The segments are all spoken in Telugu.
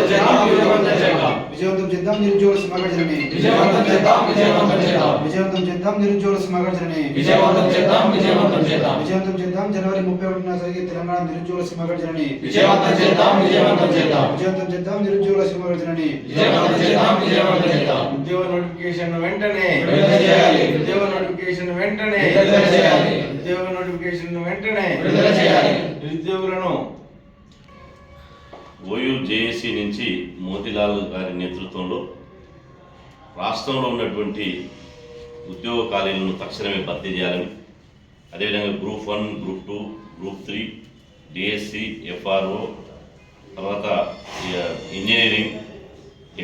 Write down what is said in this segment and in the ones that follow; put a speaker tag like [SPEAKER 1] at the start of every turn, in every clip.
[SPEAKER 1] విజయవంతం చేద్దాం నిరుద్యోగుల సమగ్రజనని విజయవంతం చేద్దాం నిరుద్యోగుల సమగ్రజనని విజయవంతం చేద్దాం జనవరి 31న జరిగే తెలంగాణ నిరుద్యోగుల సమగ్రజనని విజయవంతం చేద్దాం నిరుద్యోగుల సమగ్రజనని
[SPEAKER 2] ఉద్యోగ నోటిఫికేషన్ వెంటనే ఉద్యోగ నోటిఫికేషన్ వెంటనే నిరుద్యోగులను
[SPEAKER 3] ఓయూ జేఏసీ నుంచి మోతిలాల్ గారి నేతృత్వంలో రాష్ట్రంలో ఉన్నటువంటి ఉద్యోగ ఖాళీలను తక్షణమే భర్తీ చేయాలని, అదేవిధంగా group 1, group 2, group 3, DSC, FRO, తర్వాత ఇంజనీరింగ్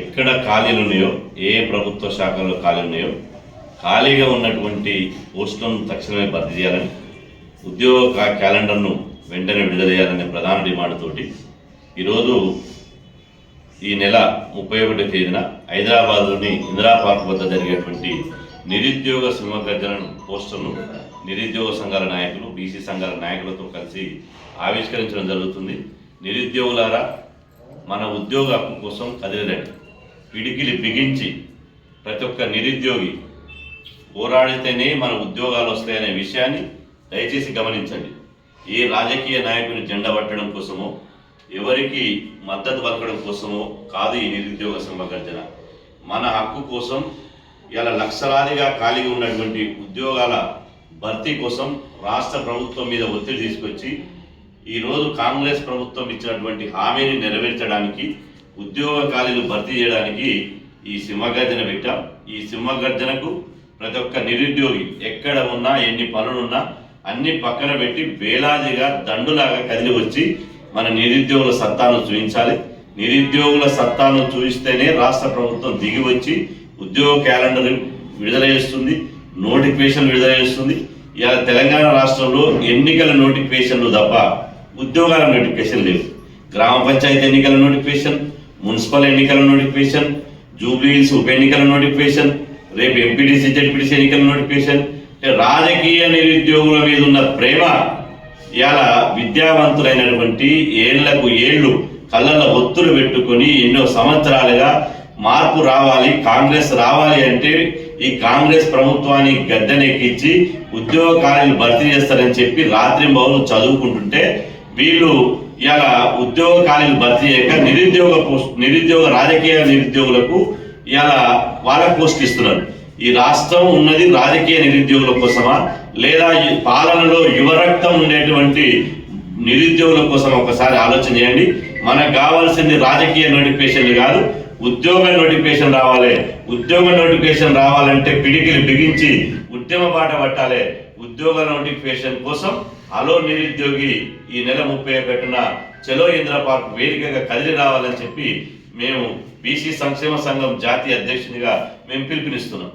[SPEAKER 3] ఎక్కడ ఖాళీలు ఉన్నాయో, ఏ ప్రభుత్వ శాఖల్లో ఖాళీలు ఉన్నాయో ఖాళీగా ఉన్నటువంటి పోస్టులను తక్షణమే భర్తీ చేయాలని, ఉద్యోగ క్యాలెండర్ను వెంటనే విడుదల చేయాలనే ప్రధాన డిమాండ్ తోటి ఈరోజు ఈ నెల 31వ తేదీన హైదరాబాద్లోని ఇందిరా పార్క్ వద్ద జరిగేటువంటి నిరుద్యోగ సింహగర్జన పోస్టర్ను నిరుద్యోగ సంఘాల నాయకులు, బీసీ సంఘాల నాయకులతో కలిసి ఆవిష్కరించడం జరుగుతుంది. నిరుద్యోగులారా, మన ఉద్యోగ హక్కు కోసం కదిలిరండి. పిడికిలి బిగించి ప్రతి ఒక్క నిరుద్యోగి పోరాడితేనే మన ఉద్యోగాలు వస్తాయనే విషయాన్ని దయచేసి గమనించండి. ఏ రాజకీయ నాయకుని జెండా పట్టడం కోసమో, ఎవరికి మద్దతు పలకడం కోసమో కాదు ఈ నిరుద్యోగ సమగ్రజన. మన హక్కు కోసం ఇలా లక్షలాదిగా ఖాళీగా ఉన్నటువంటి ఉద్యోగాల భర్తీ కోసం రాష్ట్ర ప్రభుత్వం మీద ఒత్తిడి తీసుకొచ్చి ఈరోజు కాంగ్రెస్ ప్రభుత్వం ఇచ్చినటువంటి హామీని నెరవేర్చడానికి, ఉద్యోగ ఖాళీలు భర్తీ చేయడానికి ఈ సింహగర్జన పెట్టాం. ఈ సింహగర్జనకు ప్రతి ఒక్క నిరుద్యోగి ఎక్కడ ఉన్నా, ఎన్ని పనులున్నా అన్ని పక్కన పెట్టి వేలాదిగా దండులాగా కదిలి వచ్చి మన నిరుద్యోగుల సత్తాను చూపించాలి. నిరుద్యోగుల సత్తాను చూపిస్తేనే రాష్ట్ర ప్రభుత్వం దిగి వచ్చి ఉద్యోగ క్యాలెండర్ విడుదల చేస్తుంది, నోటిఫికేషన్ విడుదల చేస్తుంది. ఇలా తెలంగాణ రాష్ట్రంలో ఎన్నికల నోటిఫికేషన్లు తప్ప ఉద్యోగాల నోటిఫికేషన్ లేవు. గ్రామ పంచాయతీ ఎన్నికల నోటిఫికేషన్, మున్సిపల్ ఎన్నికల నోటిఫికేషన్, జూబ్లీహిల్స్ ఉప ఎన్నికల నోటిఫికేషన్, రేపు ఎంపీటీసీ, జెడ్పీటీసీ ఎన్నికల నోటిఫికేషన్. రాజకీయ నిరుద్యోగుల మీద ఉన్న ప్రేమ ఇవాళ విద్యావంతులైనటువంటి ఏళ్లకు ఏళ్ళు కళ్ళల్లో ఒత్తులు పెట్టుకొని ఎన్నో సంవత్సరాలుగా మార్పు రావాలి, కాంగ్రెస్ రావాలి అంటే ఈ కాంగ్రెస్ ప్రభుత్వాన్ని గద్దెనెక్కించి ఉద్యోగ ఖాళీలు భర్తీ చేస్తారని చెప్పి రాత్రి బౌలు చదువుకుంటుంటే వీళ్ళు ఇలా ఉద్యోగ ఖాళీలు భర్తీ చేయక నిరుద్యోగ రాజకీయ నిరుద్యోగులకు ఇలా వాళ్ళకు పోస్ట్ ఇస్తున్నారు. ఈ రాష్ట్రం ఉన్నది రాజకీయ నిరుద్యోగుల కోసమా, లేదా ఈ పాలనలో యువరక్తం ఉండేటువంటి నిరుద్యోగుల కోసం ఒకసారి ఆలోచన చేయండి. మనకు కావాల్సింది రాజకీయ నోటిఫికేషన్లు కాదు, ఉద్యోగ నోటిఫికేషన్ రావాలి. ఉద్యోగ నోటిఫికేషన్ రావాలంటే పిడికిలు బిగించి ఉద్యమ బాట పట్టాలి. ఉద్యోగ నోటిఫికేషన్ కోసం అలో నిరుద్యోగి ఈ నెల 31న చలో ఇందిరా పార్క్ వేదికగా కదిలి రావాలని చెప్పి మేము బీసీ సంక్షేమ సంఘం జాతీయ అధ్యక్షునిగా మేము పిలుపునిస్తున్నాం.